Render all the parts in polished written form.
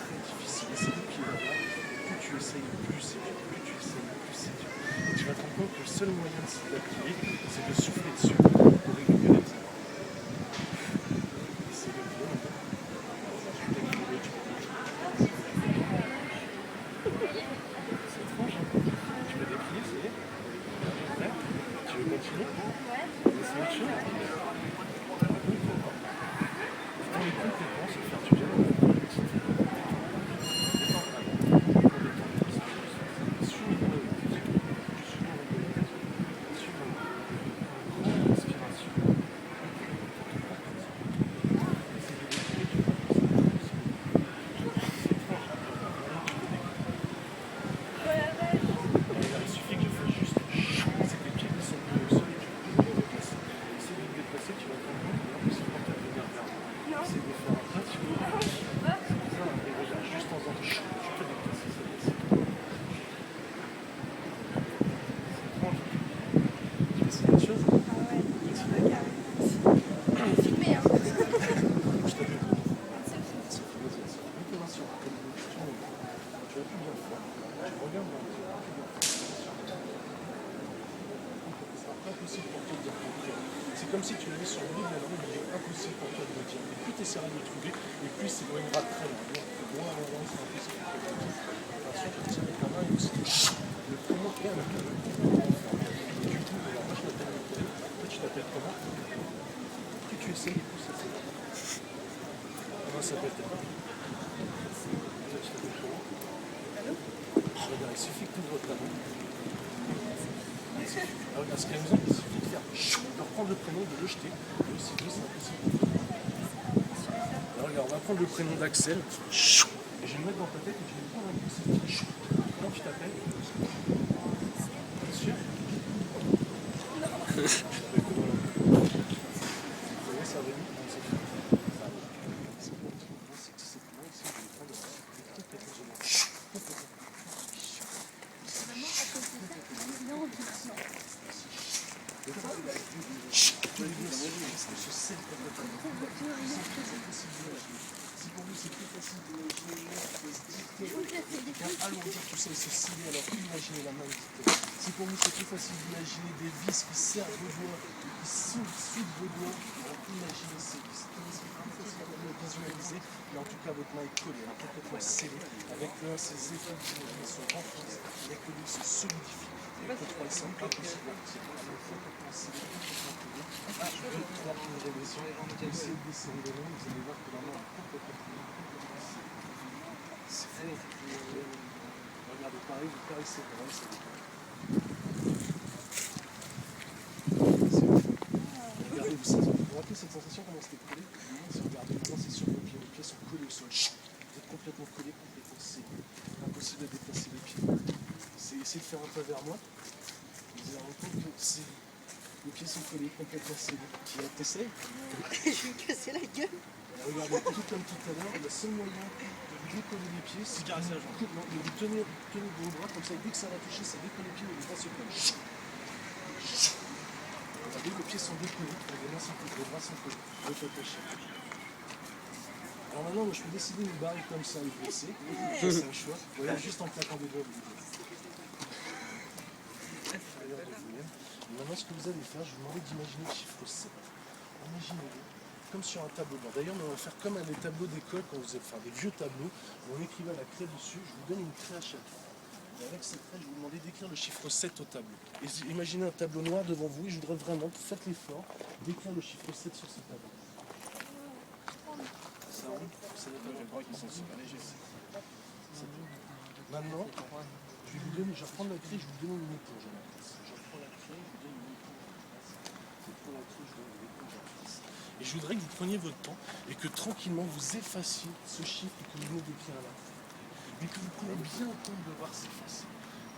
très difficile. Et c'est le pied là-bas. Plus tu essayes, plus c'est dur. Plus tu essayes, plus c'est dur. Et tu vas te rendre compte que le seul moyen de s'adapter, c'est de souffler dessus pour récupérer ça. Et c'est le bien. C'est étrange, hein. Tu peux déplier, ça y est. Ouais. Tu veux continuer? C'est autre chose. Dans les compétences, c'est faire du bien. C'est comme si tu l'avais sur le bout de la langue, il est impossible pour toi de le dire. Et plus tu essaieras de le trouver, et plus il s'éloignera très loin. C'est impossible pour toi de le dire. Attention, tu tiens avec la main et aussi le comment et un peu. Et du coup, alors moi je m'appelle Michael. Toi tu t'appelles comment? Plus tu essayes, plus ça fait. Comment ça s'appelle ta main? Toi tu t'appelles comment? Regarde, il suffit que tu ouvres ta main. Alors, regarde, ce qu'il y a besoin, il suffit de faire de reprendre le prénom, de le jeter. Et aussi, c'est impossible. Alors, regarde, on va prendre le prénom d'Axel. Et je vais le mettre dans ta tête et tu vais prendre un coup. Comment tu t'appelles? T'es sûr? Non. Ça va vite. Si pour vous c'est plus facile d'imaginer alourdir tout ça et se scier, alors imaginez la main qui. Si pour vous c'est plus facile d'imaginer des vis qui servent vos doigts, qui soudent vos doigts, alors imaginez ces vis. C'est plus facile de le visualiser, mais en tout cas votre main est collée, elle est complètement scellée, avec ces effets qui sont renforcés, avec le se solidifie. Avec le 3 c'est impossible. C'est complètement scellé, complètement collé. 1, 2, 3, une révision. Essayez de descendre de l'eau, vous allez voir que la main est complètement scellée. C'est fou. Regardez, pareil, vous caressez le bras, c'est regardez, vous vous rappelez cette sensation, comment c'était collé? Si vous regardez, maintenant c'est sur vos pieds sont collés au sol. Vous êtes complètement collé, complètement scellé. Impossible de déplacer les pieds. Essayez de faire un pas vers moi. Vous allez rendre compte que les pieds sont collés, complètement scellés. T'essayes? Je vais me casser la gueule. Regardez, tout comme tout à l'heure, le seul moyen de vous décoller les pieds, c'est de vous tenir vos bras, comme ça, et dès que ça va toucher, ça décolle les pieds et les bras se collent. Regardez, les pieds sont décollés, les mains sont collées, les bras sont collés. Le attaché. Alors maintenant, moi, je peux décider de me barrer comme ça et de baisser. C'est un choix. Voilà, juste en claquant des doigts, vous dites. Maintenant, ce que vous allez faire, je vous demande d'imaginer le chiffre 7. Imaginez-le, comme sur un tableau blanc. D'ailleurs, on va faire comme les tableaux d'école, quand vous êtes des vieux tableaux, où on écrivait à la craie dessus. Je vous donne une craie à chaque fois. Et avec cette craie, je vais vous demander d'écrire le chiffre 7 au tableau. Et imaginez un tableau noir devant vous, et je voudrais vraiment, faites l'effort d'écrire le chiffre 7 sur ce tableau. Ça roule? C'est les tableaux qui sont super légers. Maintenant, je vais vous donner, je vais reprendre la craie, je vais vous donner une éponge à la place. Je reprends la craie, je vous donne une éponge à la place. Je prends la craie, je vous donne une éponge à la place. Et je voudrais que vous preniez votre temps et que tranquillement vous effaciez ce chiffre que vous venez d'écrire là. Mais que vous prenez bien le temps de le voir s'effacer.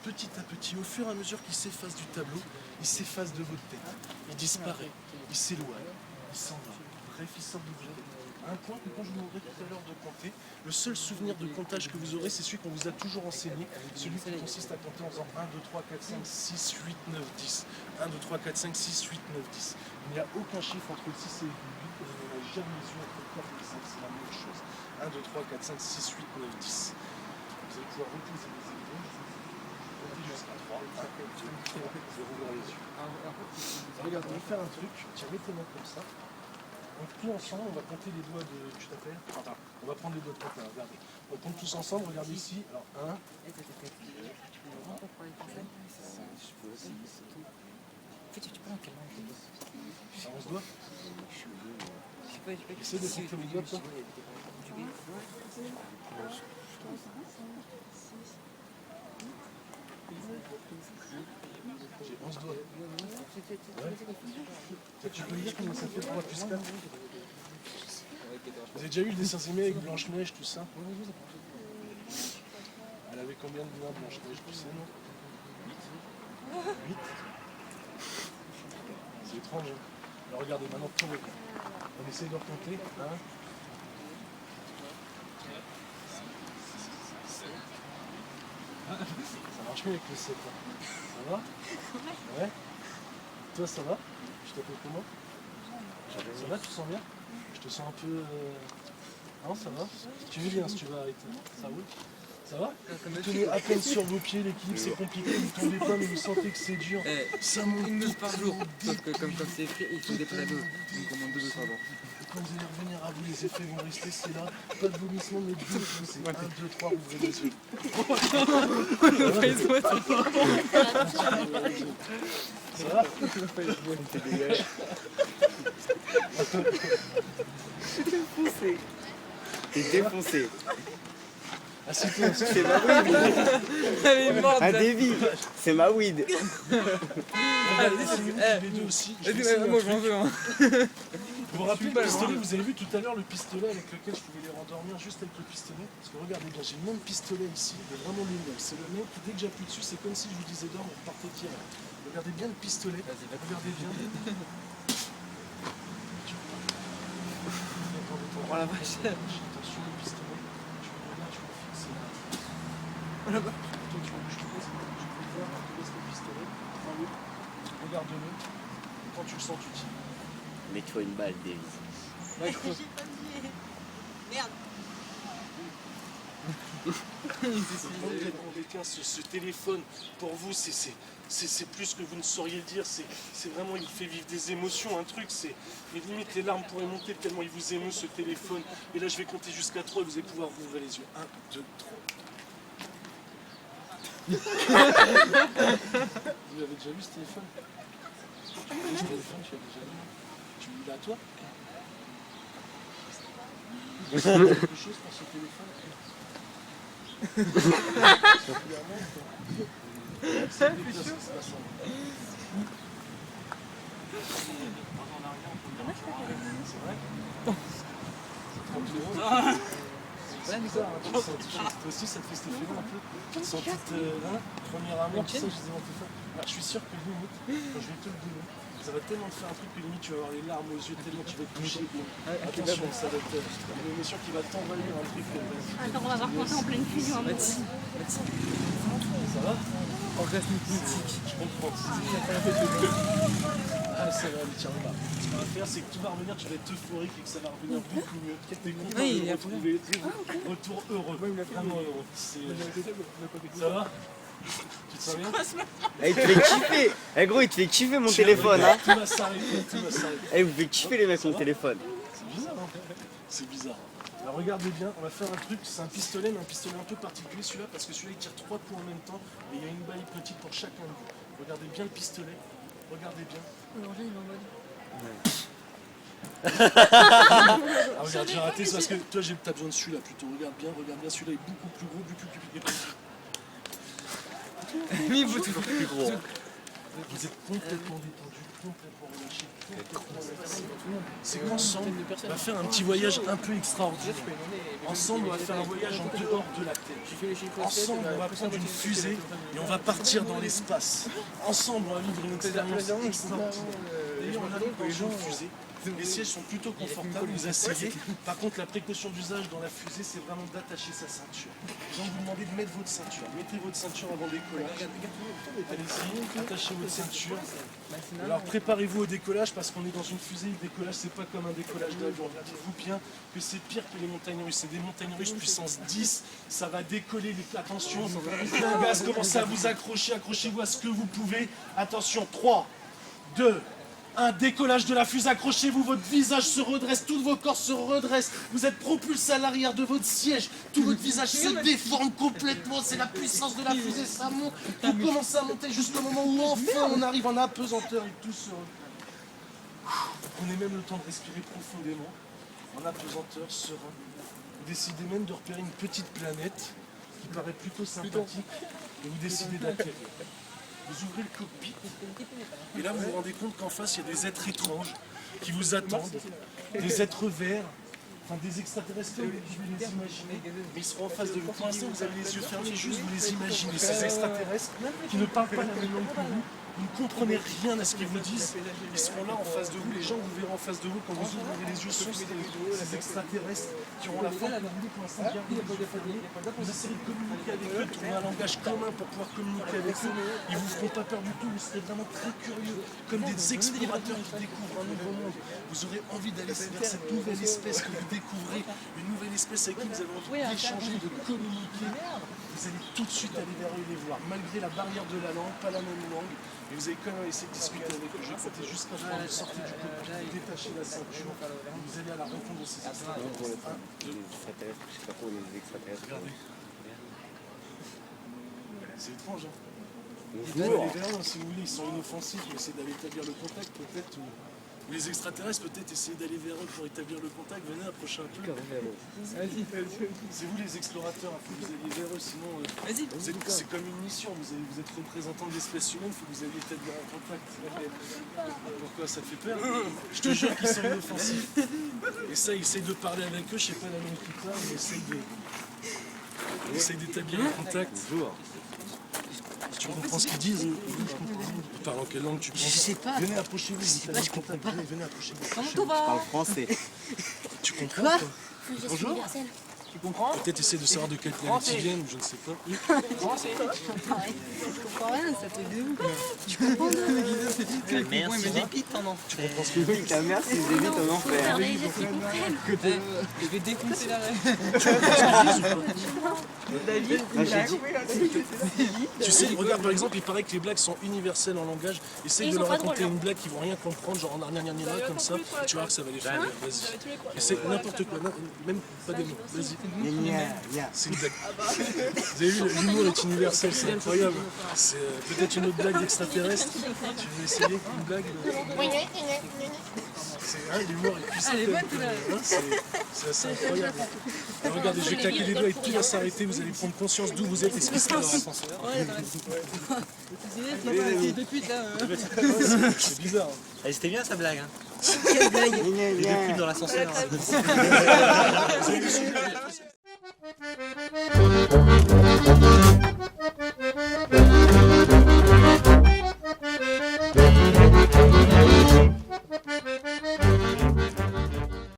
Petit à petit, au fur et à mesure qu'il s'efface du tableau, il s'efface de votre tête. Il disparaît, il s'éloigne, il s'en va. Bref, il sort de votre tête. À un point que quand je vous demanderai tout à l'heure de compter, le seul souvenir de comptage que vous aurez, c'est celui qu'on vous a toujours enseigné, celui qui consiste à compter en faisant 1, 2, 3, 4, 5, 6, 8, 9, 10. 1, 2, 3, 4, 5, 6, 8, 9, 10. Il n'y a aucun chiffre entre le 6 et le 8, et vous n'avez jamais su entre le 4 et le 5, c'est la même chose. 1, 2, 3, 4, 5, 6, 8, 9, 10. Vous allez pouvoir reposer les épaules. Comptez jusqu'à 3. 1, 2, 3. Vous allez rouvrir les yeux. Regarde, on va faire un truc. Tiens, mets tes mains comme ça. Donc tous ensemble, on va compter les doigts de... Tu t'appelles? Enfin, on va prendre les doigts de ton père, regardez. On compte tous ensemble, regardez ici. Alors 1, 2, 3, 4, 5, 6, 7, 8. Ça 11 doigts? Essaye de compter les doigts, toi. J'ai 11 doigts. Ouais. Tu peux me dire comment ça fait 3 plus 4? Vous avez déjà eu le dessin animé avec Blanche-Neige, tout ça? Elle avait combien de doigts, Blanche-Neige, tu sais, non? 8. C'est étrange, hein? Alors regardez, maintenant tournez. On essaye de recompter. 1. Ça marche mieux avec le 7. Hein. Ça va? Ouais? Toi, ça va? Je t'appelle comment? Ça va, tu te sens bien? Je te sens un peu... Non, ça va? Tu veux bien si tu vas arrêter. Ça roule? Ça va? Vous tenez à peine sur vos pieds, l'équilibre c'est compliqué, vous tombez pas mais vous sentez que c'est dur. Ça monte Une dose par jour. Sauf que comme c'est écrit, il faut des doses. Donc on demande 2 doses par jour. Et quand vous allez revenir à vous, les effets vont rester, c'est là. Pas de vomissement, mais 2 pouces. 1, 2, 3, ouvrez les yeux. Ça va? Défoncé. T'es défoncé. Assieds-toi. C'est ma weed. Elle est morte. Un débit. C'est ma weed. Les deux aussi. Moi je m'en veux. Hein. Vous vous rappelez le pistolet? Vous avez vu tout à l'heure le pistolet avec lequel je pouvais les rendormir juste avec le pistolet? Parce que regardez bien, j'ai le même pistolet ici, mais vraiment le même. C'est le même qui, dès que j'appuie dessus, c'est comme si je vous disais d'or, vous repartez tirer. Regardez bien le pistolet. Regardez bien. Oh la vache. Attention le pistolet. Tu le regardes, tu le fixes là. Oh là-bas. Toi tu veux que je te laisse, je peux te voir, je te laisse le pistolet. Prends-le. Regarde-le. Quand tu le sens, tu tires. Mets-toi une balle, Davis. J'ai pas dit. Merde. On détient ce téléphone, pour vous, c'est plus que vous ne sauriez le dire. C'est vraiment, il fait vivre des émotions, un truc. Mais limite, les larmes pourraient monter tellement il vous émeut ce téléphone. Et là, je vais compter jusqu'à 3 et vous allez pouvoir vous ouvrir les yeux. 1, 2, 3. Vous avez déjà vu ce téléphone? Ce téléphone, tu l'as déjà vu? Il est à toi? Vous savez quelque chose pour ce téléphone? C'est vrai? C'est bizarre, hein, toi aussi ça te fait cet effet-là un peu. Tu te sens toute... premier amour, tout ça, je disais mon téléphone. Alors je suis sûr que limite, quand je vais te le donner, ça va tellement te faire un truc que limite tu vas avoir les larmes aux yeux tellement tu vas te toucher. Attention, ça va être une émotion qui va t'envahir un truc. Attends, on va voir compter en pleine fusion amoureuse. Ça va? Orgasme hypnotique. Je comprends. Ah, ça va aller, tiens, là. Ce qu'on va faire, c'est que tout va revenir, tu vas être euphorique et que ça va revenir beaucoup mieux. T'es content de le retrouver. Retour heureux. Vraiment heureux. Ça va? Tu te sens bien? Eh, il te fait kiffer. Eh gros, il te fait kiffer mon téléphone, hein. Tout va s'arrêter, tout va s'arrêter. Eh, vous faites kiffer les mecs mon téléphone. C'est bizarre, hein? C'est bizarre. Alors regardez bien, on va faire un truc, c'est un pistolet, mais un pistolet un peu particulier celui-là, parce que celui-là il tire 3 coups en même temps, et il y a une balle petite pour chacun de vous. Regardez bien le pistolet, regardez bien. Ah regarde, j'ai raté, c'est parce que toi t'as besoin de celui-là plutôt, regarde bien, celui-là est beaucoup plus gros, beaucoup plus Plus gros. Vous êtes complètement détendu, complètement relâché, complètement relaxé. C'est qu'ensemble, on va faire un petit voyage un peu extraordinaire. Ensemble, on va faire un voyage en dehors de la Terre. Ensemble, on va prendre une fusée et on va partir dans l'espace. Ensemble, on va vivre une expérience extraordinaire. D'ailleurs, on arrive dans une fusée. Les sièges sont plutôt confortables, vous asseyez. Par contre, la précaution d'usage dans la fusée, c'est vraiment d'attacher sa ceinture. Donc vous demandez de mettre votre ceinture. Mettez votre ceinture avant le décollage. Allez-y, attachez votre ceinture. Alors préparez-vous au décollage parce qu'on est dans une fusée. Le décollage, c'est pas comme un décollage d'avion. Dites-vous bien que c'est pire que les montagnes russes. C'est des montagnes russes puissance 10. Ça va décoller. Attention, le gaz commence à vous accrocher. Accrochez-vous à ce que vous pouvez. Attention, 3, 2, un décollage de la fusée, accrochez-vous, votre visage se redresse, tous vos corps se redressent, vous êtes propulsé à l'arrière de votre siège, tout votre visage se déforme complètement, c'est la puissance de la fusée, ça monte, vous commencez à monter jusqu'au moment où enfin on arrive en apesanteur et tout se... Prenez même le temps de respirer profondément, en apesanteur, serein. Vous décidez même de repérer une petite planète qui paraît plutôt sympathique et vous décidez d'atterrir. Vous ouvrez le cockpit et là vous vous rendez compte qu'en face il y a des êtres étranges qui vous attendent, des êtres verts, enfin des extraterrestres, je vais les imaginer, mais ils seront en face de vous. Pour l'instant vous avez les yeux fermés, juste vous les imaginez, ces extraterrestres qui ne parlent pas la même langue que vous, vous ne comprenez rien à ce qu'ils vous disent, ils seront là en face de vous, les gens que vous verrez en face de vous quand vous ouvrez les yeux sont ces extraterrestres qui auront la forme que vous voulez pour l'instant, gardez les yeux fermés, vous essayez de communiquer avec eux, de trouver un langage commun pour pouvoir communiquer avec eux, ils vous feront pas peur du tout, vous serez vraiment très curieux, comme des explorateurs qui découvrent un nouveau monde, vous aurez envie d'aller vers cette nouvelle espèce que vous découvrez, une nouvelle espèce avec qui vous avez envie d'échanger, de communiquer, vous allez tout de suite aller vers eux et les voir, malgré la barrière de la langue, pas la même langue, et vous allez quand même essayer de discuter avec eux. Je comptais jusqu'à ce que vous sortez du cockpit, détachez la ceinture, et vous allez à la rencontre de ces extraterrestres. Les extraterrestres, je sais pas trop les extraterrestres. Regardez. C'est étrange, hein. Bonjour. Les verts, si vous voulez, ils sont inoffensifs, mais essayez d'aller établir le contact, peut-être. Ou les extraterrestres, peut-être, essayez d'aller vers eux pour établir le contact. Venez, approchez un peu. C'est vous les explorateurs, il faut que vous alliez vers eux, sinon c'est comme une mission, vous êtes représentant de l'espèce humaine, il faut que vous alliez établir un contact. Pourquoi ça te fait peur? Je te jure qu'ils sont inoffensifs. Et ça, essaye de parler avec eux, je sais pas la langue qu'ils parlent, mais essaye d'établir un contact. Bonjour. Tu comprends ce qu'ils disent? Ils parlent en quelle langue tu penses? Je sais pas. Venez, approchez-vous, vous établissez contact. Venez, approchez-vous. Comment tu Je parle vas? français. Tu comprends quoi? Bonjour. Tu comprends? Peut-être essayer de savoir de quelle planète ils viennent, je ne sais pas. Français. Je comprends rien, ça te dégoûte. La mère, c'est dépite en enfer. Tu comprends ce que je veux dire? Ta mère, c'est des vites en enfer. Je vais défoncer la reine. Tu sais, regarde par exemple, il paraît que les blagues sont universelles en langage. Essaye de leur raconter une blague qu'ils vont rien comprendre, genre en arrière comme ça. Tu vas voir que ça va les faire. Vas-y. Essaye n'importe quoi, même pas des mots. Vas-y. C'est une blague. Vous avez vu, l'humour est universel, c'est incroyable. C'est peut-être une autre blague d'extraterrestre. Tu veux essayer une blague l'humour est puissant. Elle est bonne, là. C'est assez incroyable. Alors, regardez, je vais claquer les doigts et tout va s'arrêter. Vous allez prendre conscience d'où vous êtes et ce qui se passe dans l'ascenseur. Depuis là. C'est bizarre. Eh, c'était bien sa blague. Hein. Quelle blague. Les deux putes dans l'ascenseur. Vous avez vu ce-